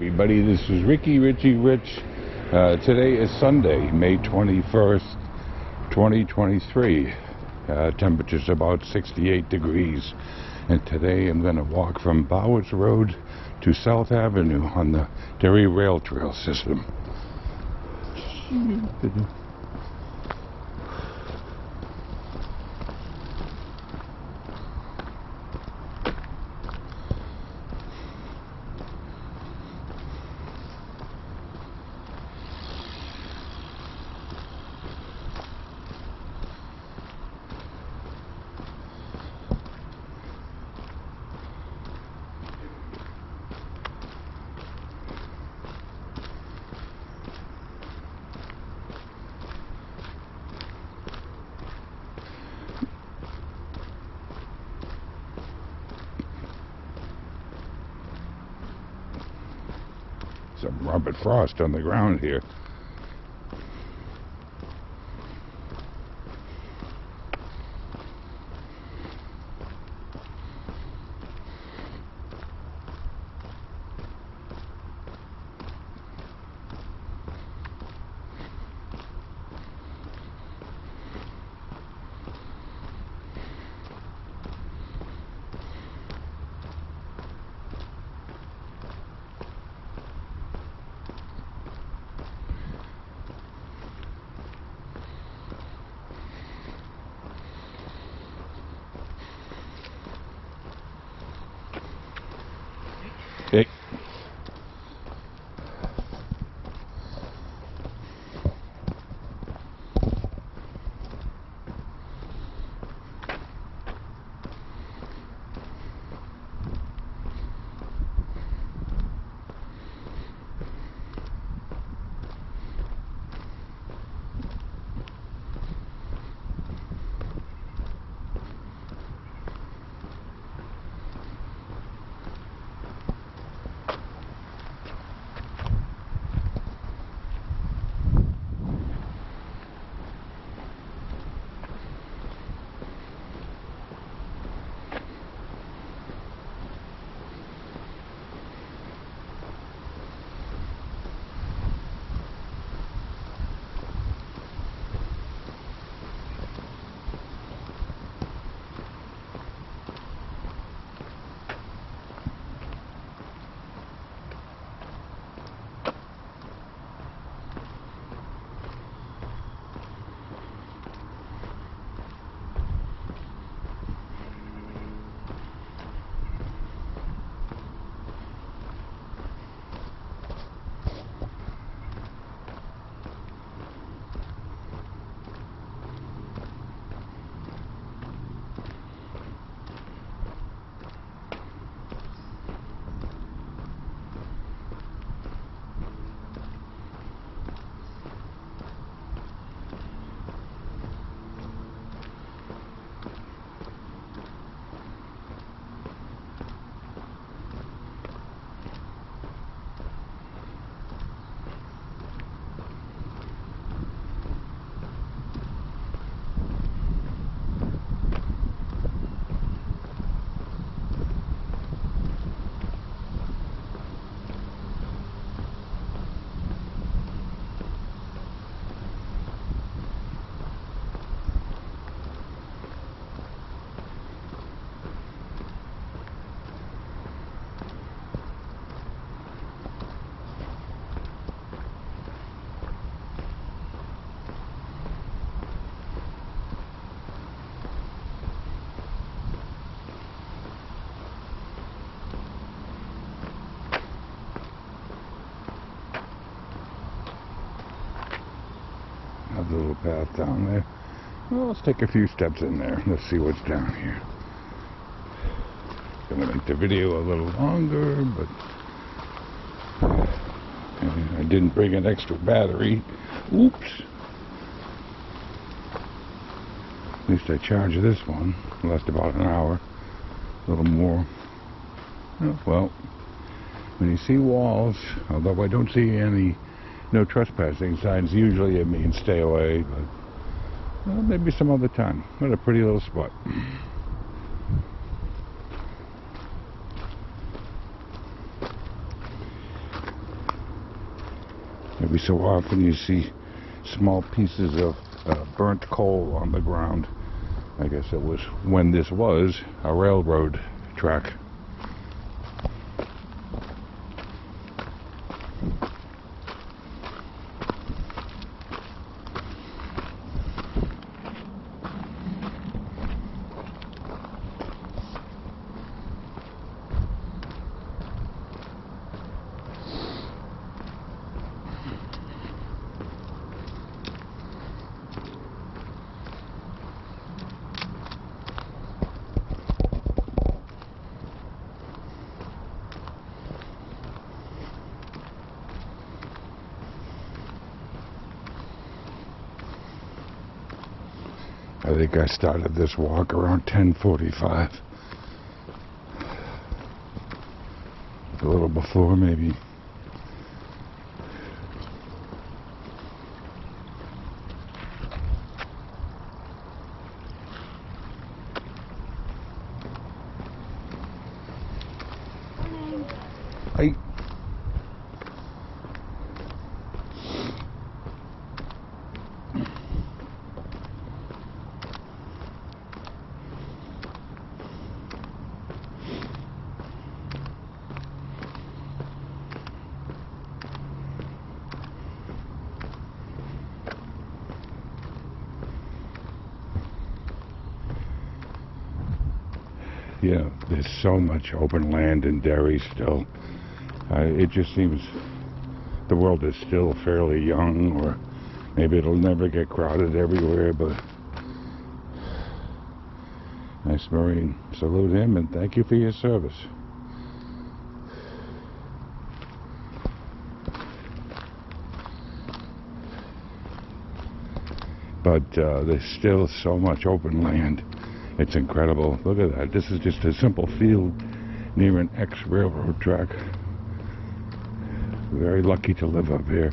Everybody, this is Richie Rich. Today is Sunday, May 21st, 2023. Temperature's about 68 degrees. And today I'm going to walk from Bowers Road to South Avenue on the Derry Rail Trail system. Some Robert Frost on the ground here. Hey. Have the little path down there. Well, let's take a few steps in there. Let's see what's down here. Gonna make the video a little longer, but I didn't bring an extra battery. Oops. At least I charged this one. It lasted about an hour. A little more. Oh, well, when you see walls, although I don't see any no trespassing signs, usually it means stay away, but well, maybe some other time. What a pretty little spot. Every so often you see small pieces of burnt coal on the ground. I guess it was when this was a railroad track. I think I started this walk around 10:45. A little before, maybe. Hi. Yeah, there's so much open land in Derry still. It just seems the world is still fairly young, or maybe it'll never get crowded everywhere, but nice Marine. Salute him and thank you for your service. But there's still so much open land. It's incredible. Look at that. This is just a simple field near an ex-railroad track. Very lucky to live up here.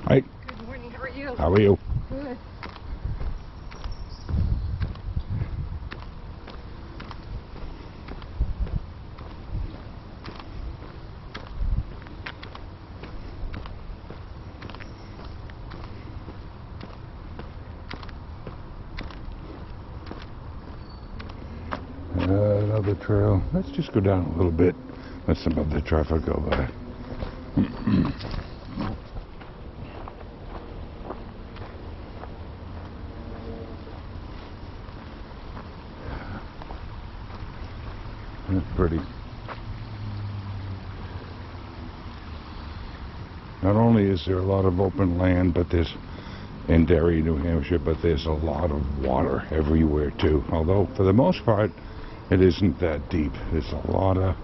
Hi. Good morning, how are you? How are you? Good. Another trail. Let's just go down a little bit. Let some of the traffic go by. That's pretty. Not only is there a lot of open land, but there's in Derry, New Hampshire, but there's a lot of water everywhere too. Although for the most part, it isn't that deep. There's a lot of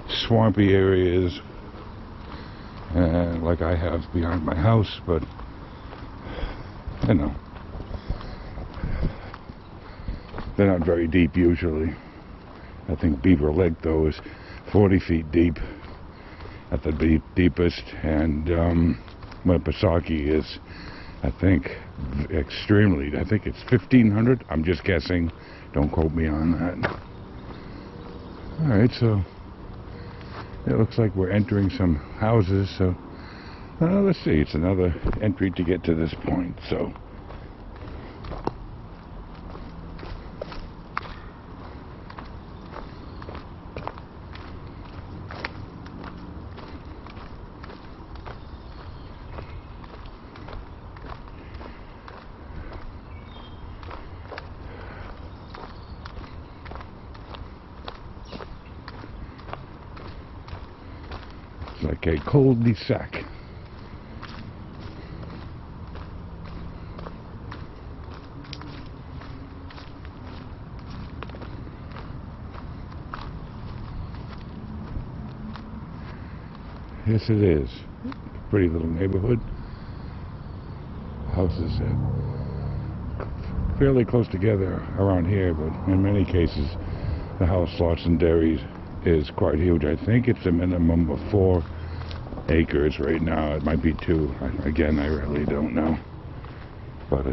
swampy areas, like I have behind my house, but you know, they're not very deep usually. I think Beaver Lake though is 40 feet deep at the deepest, and Winnipesaukee is, I think, extremely. I think it's 1,500. I'm just guessing. Don't quote me on that. Alright, so it looks like we're entering some houses, so let's see. It's another entry to get to this point, so like a cul-de-sac. Yes, it is. Pretty little neighborhood. Houses fairly close together around here, but in many cases the house lots in Derry is quite huge. I think it's a minimum of 4 acres right now. It might be 2. Again, I really don't know. But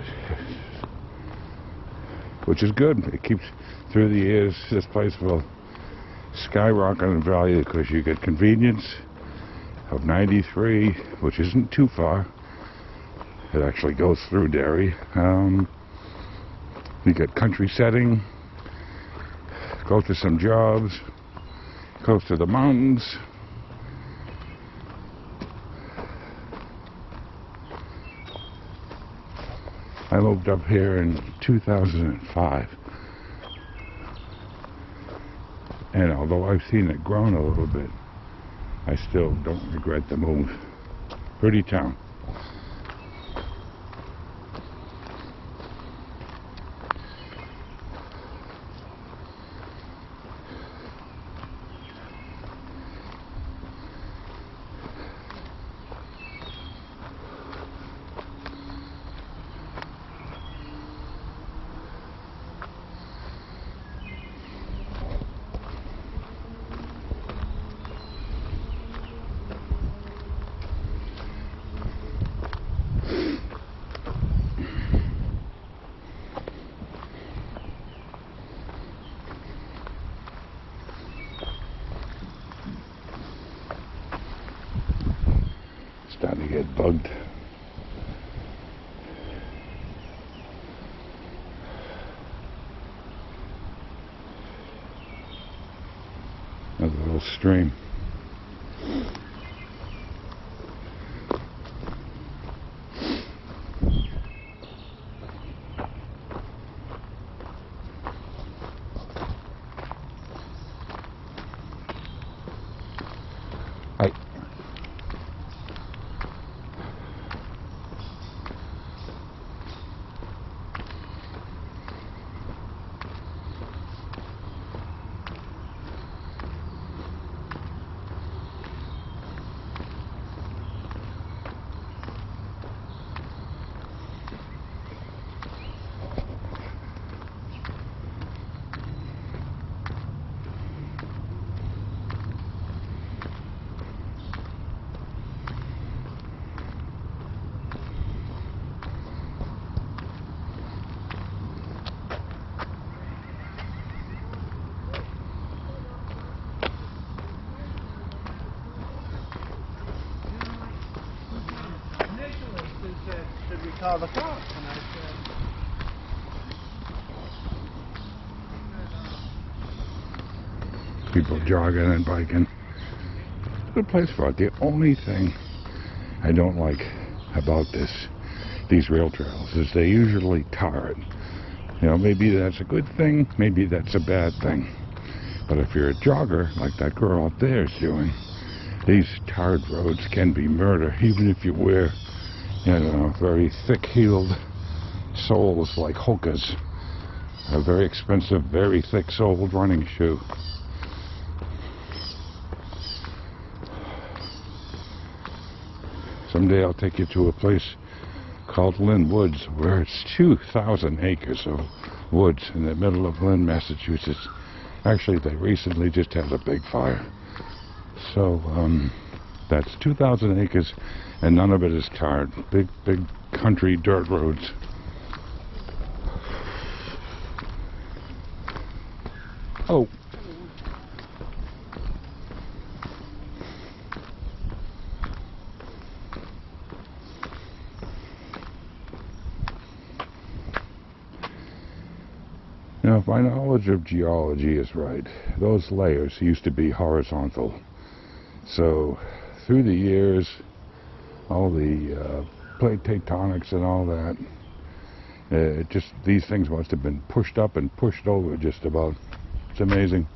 which is good. It keeps, through the years, this place will skyrocket in value because you get convenience of 93, which isn't too far. It actually goes through Derry. You get country setting, close to some jobs, close to the mountains. I moved up here in 2005. And although I've seen it grown a little bit, I still don't regret the move. Pretty town. Starting to get bugged. Another little stream. Hi. Should we call the cops? And I said, People jogging and biking. Good place for it. The only thing I don't like about these rail trails is they usually tar it. You know, maybe that's a good thing, maybe that's a bad thing. But if you're a jogger, like that girl up there is doing, these tarred roads can be murder, even if you wear, you know, very thick-heeled soles like Hoka's. A very expensive, very thick-soled running shoe. Someday I'll take you to a place called Lynn Woods, where it's 2,000 acres of woods in the middle of Lynn, Massachusetts. Actually, they recently just had a big fire. So, that's 2,000 acres, and none of it is tarred. Big, big country dirt roads. Oh. Now, if my knowledge of geology is right, those layers used to be horizontal. So, through the years, all the plate tectonics and all that, these things must have been pushed up and pushed over just about. It's amazing.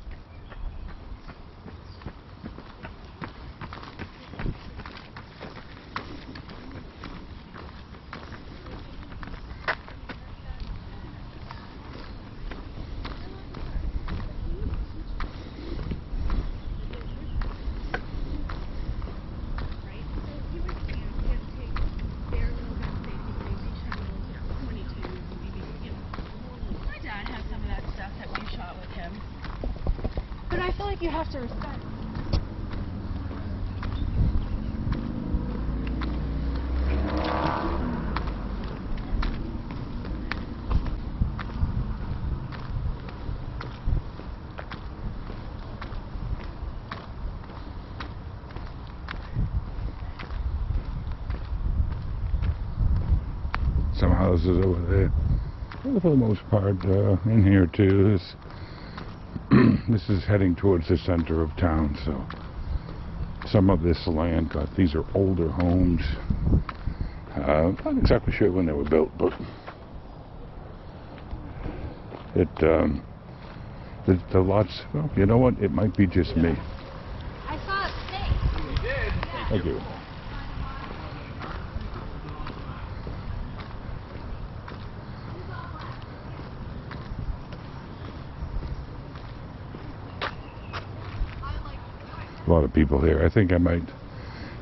I feel like you have to respect. Some houses over there. Well, for the most part, in here too. This is heading towards the center of town, so some of this land, these are older homes. Not exactly sure when they were built, but the lots. Well, you know what? It might be just me. I saw a snake. You did. Thank you. A lot of people here. I think I might.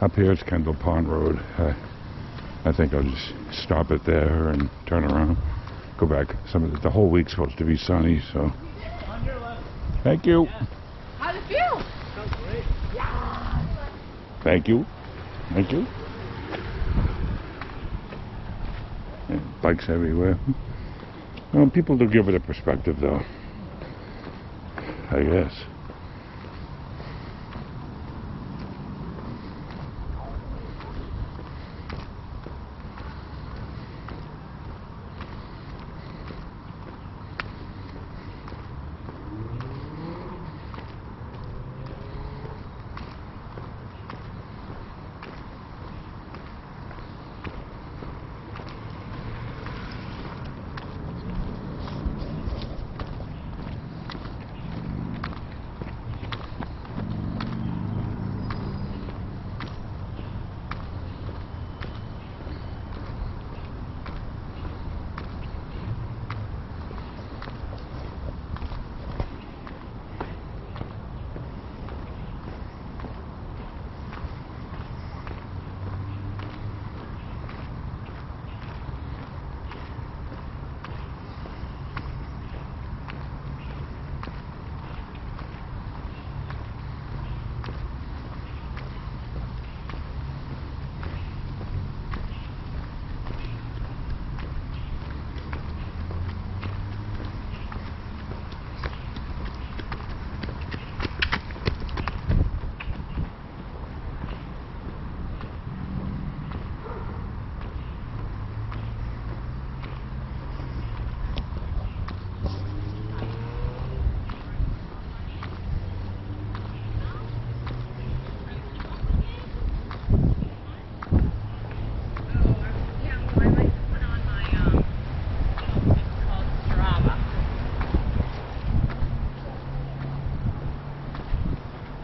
Up here it's Kendall Pond Road. I think I'll just stop it there and turn around, go back. The whole week's supposed to be sunny, so. On your left. Thank you. Yeah. How'd it feel? Sounds great. Thank you. Thank you. And bikes everywhere. Well, people do give it a perspective, though. I guess.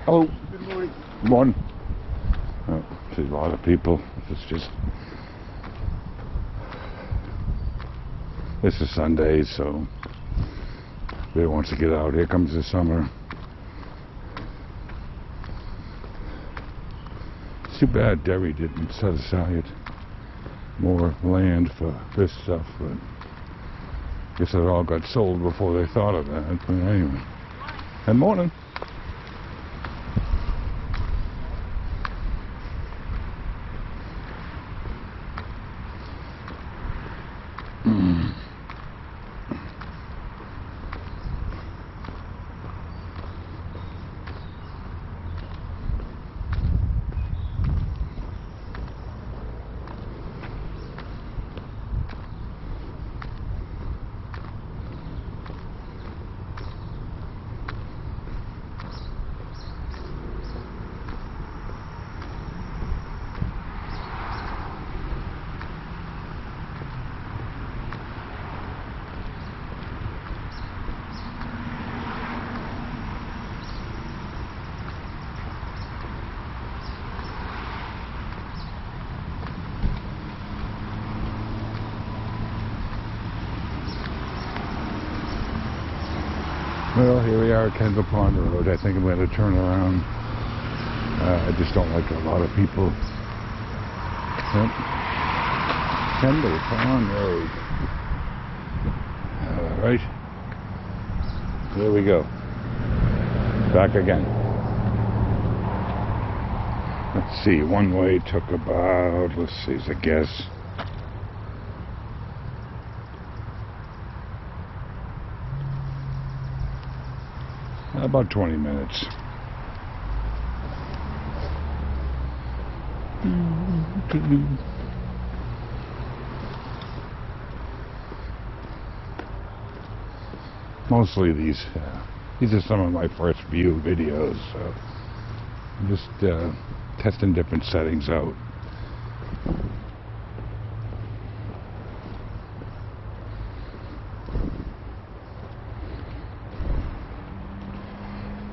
Hello. Good morning. Morning. Oh, see a lot of people. This is Sunday, so everybody wants to get out. Here comes the summer. It's too bad Derry didn't set aside more land for this stuff, but I guess it all got sold before they thought of that. But anyway. Good morning. Well, here we are at Kendall Pond Road. I think I'm going to turn around. I just don't like a lot of people. Yep. Kendall Pond Road. Alright. There we go. back again. Let's see, one way took about, let's see, as a guess, about 20 minutes. Mostly these are some of my first view videos, so I'm just testing different settings out.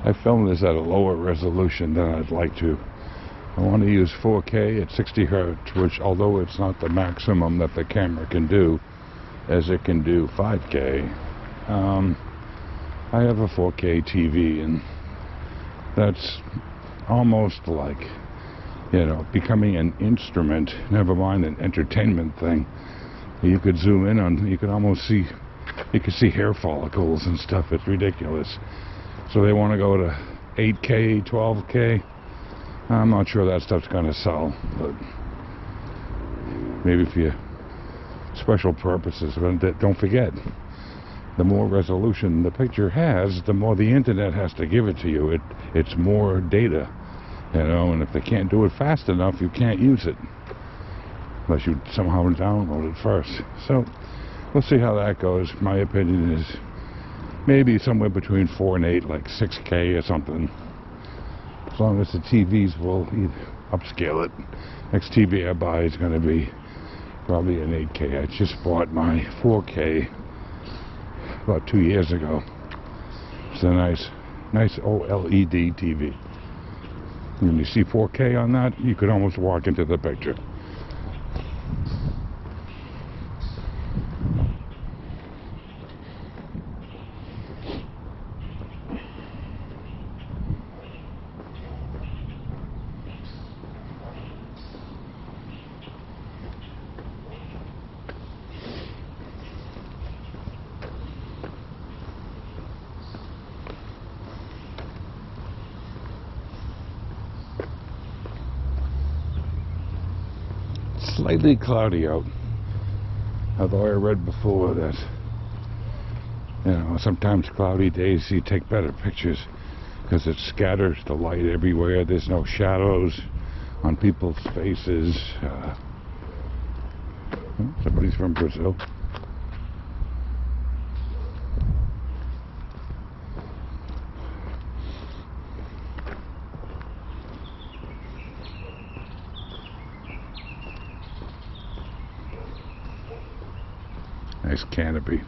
I filmed this at a lower resolution than I'd like to. I want to use 4K at 60 Hz, which, although it's not the maximum that the camera can do, as it can do 5K, I have a 4K TV, and that's almost like, you know, becoming an instrument, never mind an entertainment thing. You could zoom in on, you could almost see, you could see hair follicles and stuff. It's ridiculous. So they want to go to 8K, 12K. I'm not sure that stuff's going to sell, but maybe for your special purposes. But don't forget, the more resolution the picture has, the more the internet has to give it to you. It's more data, you know, and if they can't do it fast enough, you can't use it unless you somehow download it first. So we'll see how that goes. My opinion is maybe somewhere between 4 and 8, like 6K or something. As long as the TVs will upscale it. Next TV I buy is going to be probably an 8K. I just bought my 4K about 2 years ago. It's a nice OLED TV. When you see 4K on that, you could almost walk into the picture. Slightly cloudy out, although I read before that, you know, sometimes cloudy days you take better pictures because it scatters the light everywhere. There's no shadows on people's faces. Somebody's from Brazil. Nice canopy.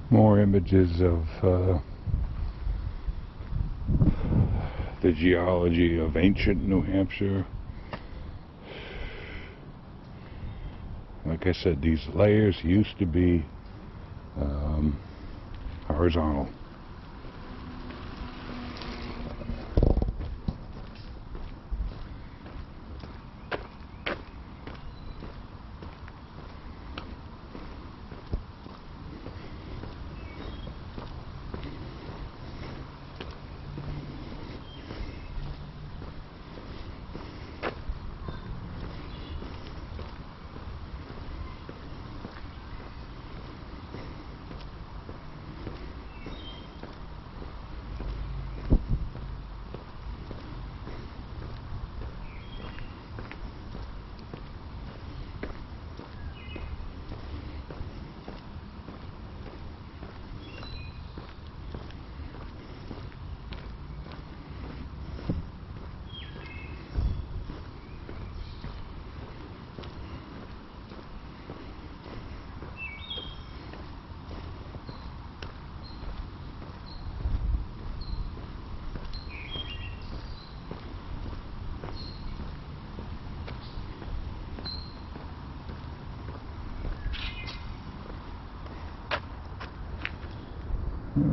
More images of the geology of ancient New Hampshire. Like I said, these layers used to be horizontal.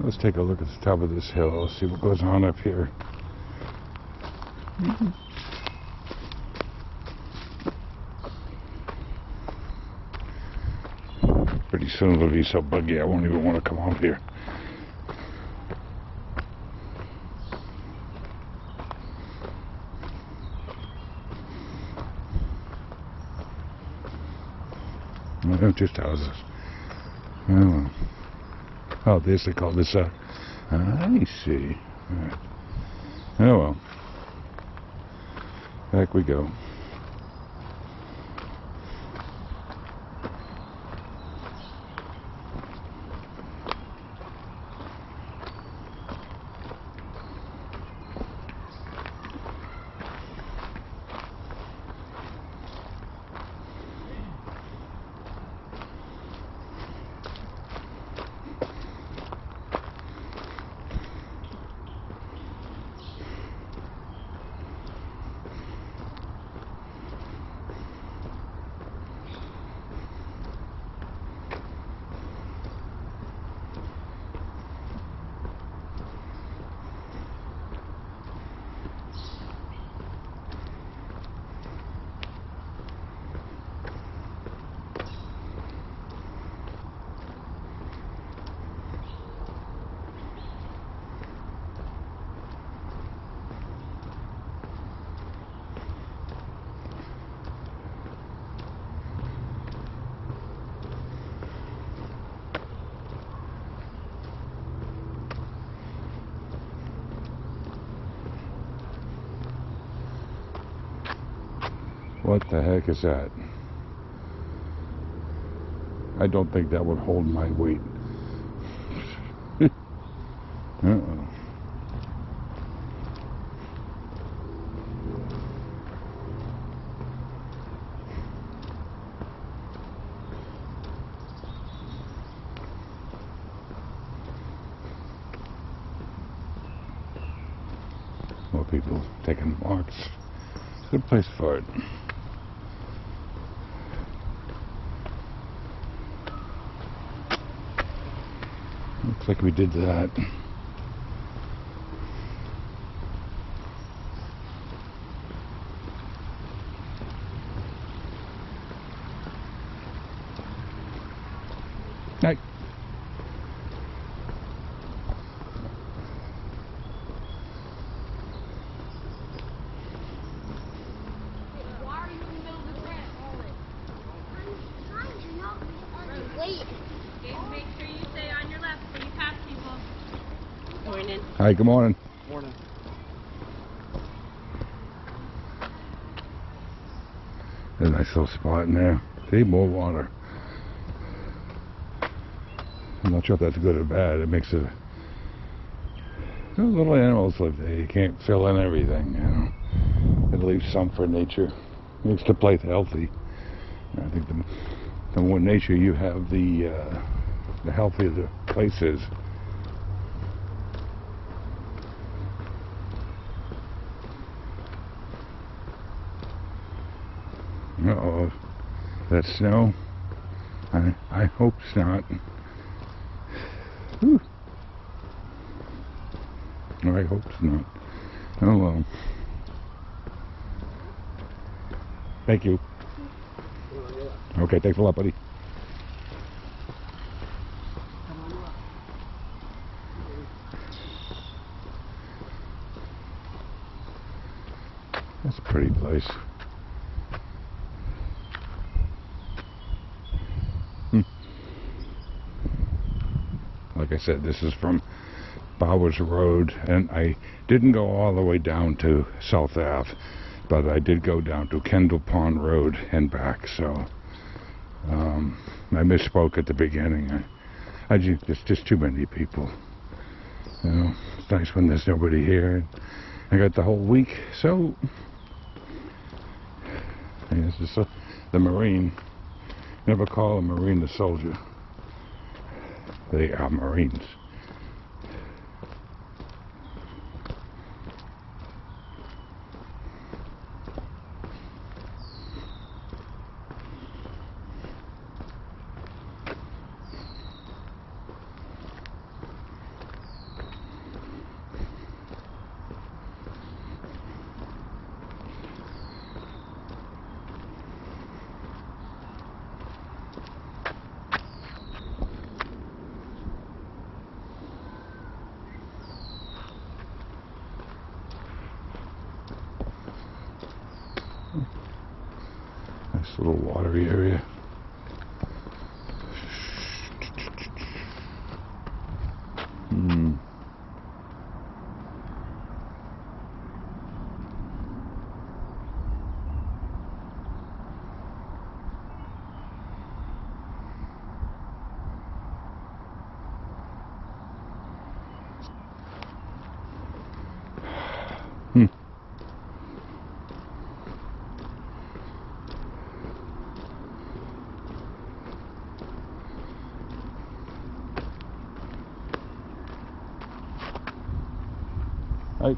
Let's take a look at the top of this hill, see what goes on up here. Pretty soon it'll be so buggy I won't even want to come up here. Well, just houses. Oh, oh, this, they call this a... I see. Right. Oh well. Back we go. What the heck is that? I don't think that would hold my weight. Uh-oh. More people taking walks. It's a good place for it. Looks like we did that. Night. Why are you in the middle of the ground? I'm trying to not be late. Make sure you stay on your left when you pass people. Morning. Hi, good morning. Morning. There's a nice little spot in there. See, more water. I'm not sure if that's good or bad. It makes it... Those little animals live there. You can't fill in everything, you know. Gotta leave some for nature. Makes the place healthy. I think the more nature you have, the the healthier the place is. Uh-oh. That snow? I hope it's not. Whew. I hope it's not. Oh well. Thank you. Okay, thanks a lot, buddy. That's a pretty place. Like I said, this is from Bowers Road, and I didn't go all the way down to South Ave, but I did go down to Kendall Pond Road and back, so I misspoke at the beginning. There's just too many people. You know, it's nice when there's nobody here. I got the whole week, so this is the Marine. Never call a Marine a soldier. They are Marines. Nice little watery area. Hi.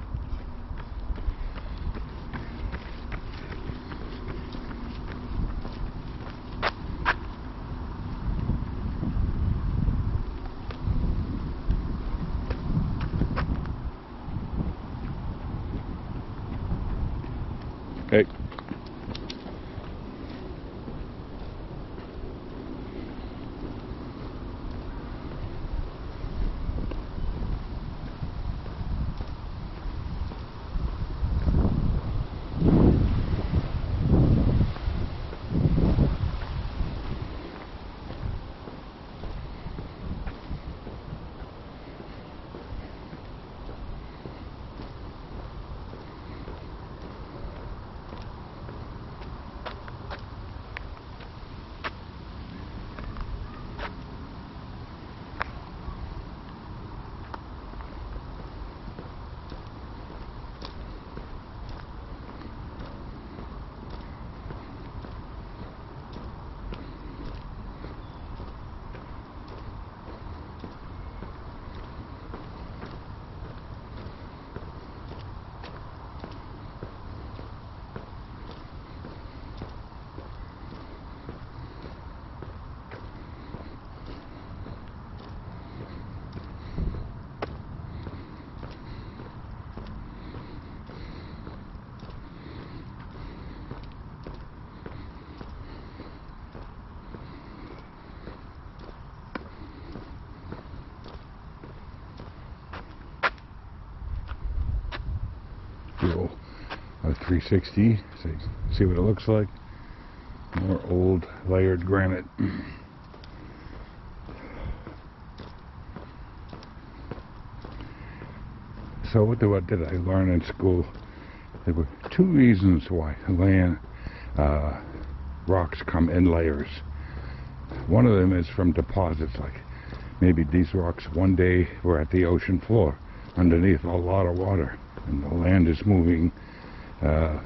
Okay. A 360, so you can see what it looks like. More old layered granite. So what did I learn in school? There were two reasons why rocks come in layers. One of them is from deposits, like maybe these rocks one day were at the ocean floor underneath a lot of water, and the land is moving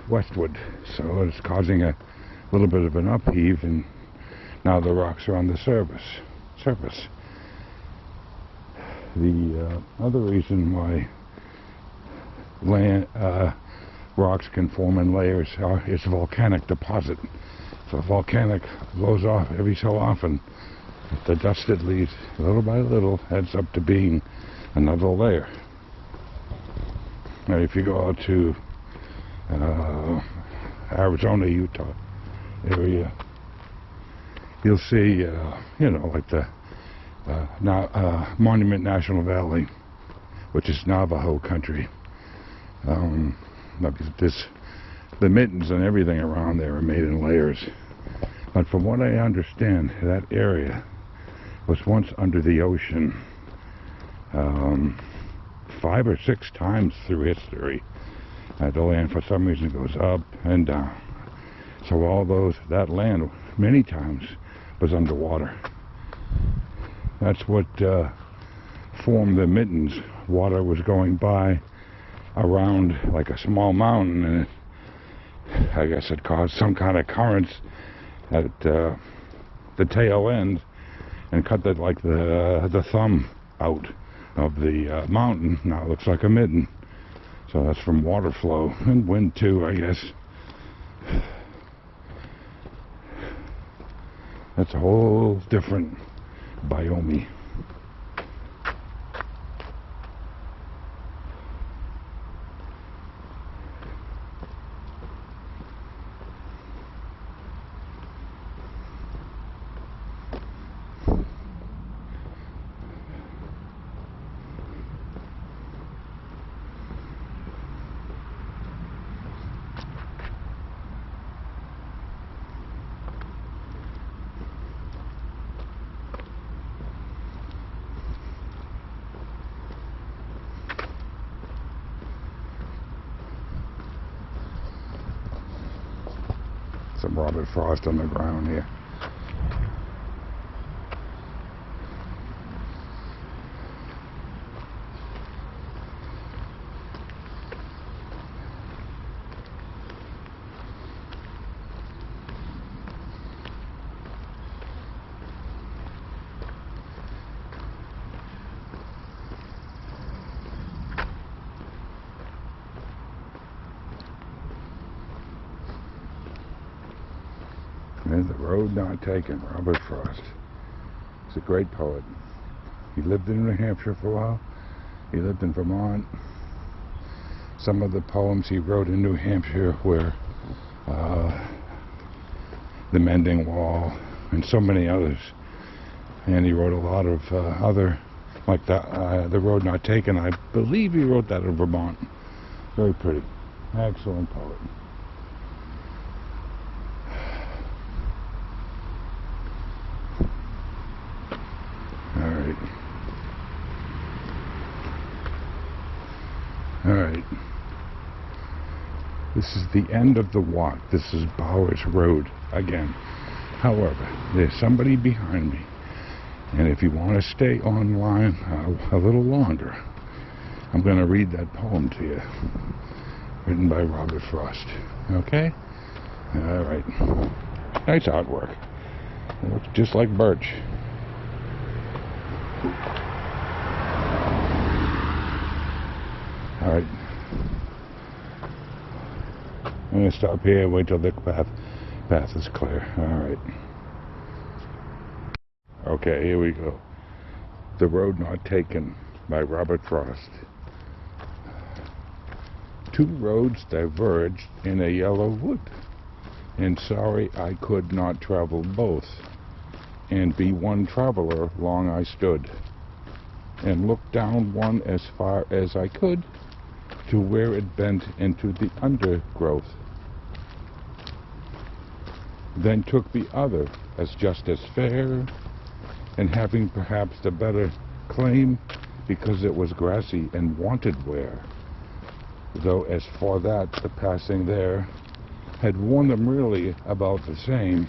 westward, so it's causing a little bit of an upheave, and now the rocks are on the surface. The other reason why rocks can form in layers is volcanic deposit. So volcanic blows off every so often. The dust it leaves, little by little, adds up to being another layer. Now, if you go out to Arizona, Utah area, you'll see, like the Monument National Valley, which is Navajo country. The mittens and everything around there are made in layers. But from what I understand, that area was once under the ocean 5 or 6 times through history. The land for some reason goes up and down. So that land many times was underwater. That's what formed the mittens. Water was going by around like a small mountain, and I guess it caused some kind of currents at the tail end and cut the thumb out of the mountain. Now it looks like a mitten. So that's from water flow and wind too, I guess. That's a whole different biome. Some Robert Frost on the ground here. And The Road Not Taken, Robert Frost. He's a great poet. He lived in New Hampshire for a while. He lived in Vermont. Some of the poems he wrote in New Hampshire were The Mending Wall and so many others. And he wrote a lot of other, like The Road Not Taken. I believe he wrote that in Vermont. Very pretty. Excellent poet. Alright, this is the end of the walk. This is Bowers Road again. However, there's somebody behind me, and if you want to stay online a little longer, I'm going to read that poem to you, written by Robert Frost. Okay? Alright. Nice artwork. It looks just like birch. Alright. I'm going to stop here and wait till the path is clear. Alright. Okay, here we go. The Road Not Taken by Robert Frost. 2 roads diverged in a yellow wood, and sorry I could not travel both, and be one traveler long I stood, and looked down one as far as I could, to where it bent into the undergrowth, then took the other as just as fair, and having perhaps the better claim, because it was grassy and wanted wear, though as for that the passing there had worn them really about the same,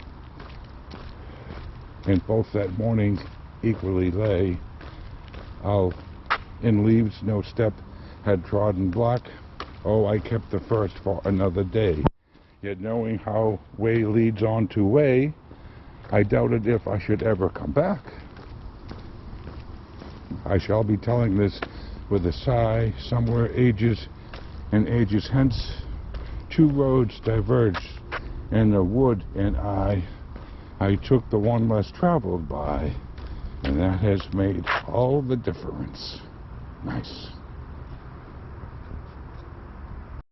and both that morning equally lay, I'll in leaves no step had trodden black. Oh, I kept the first for another day, yet knowing how way leads on to way, I doubted if I should ever come back. I shall be telling this with a sigh. Somewhere ages and ages hence, two roads diverged in the wood, and I took the one less traveled by, and that has made all the difference. Nice.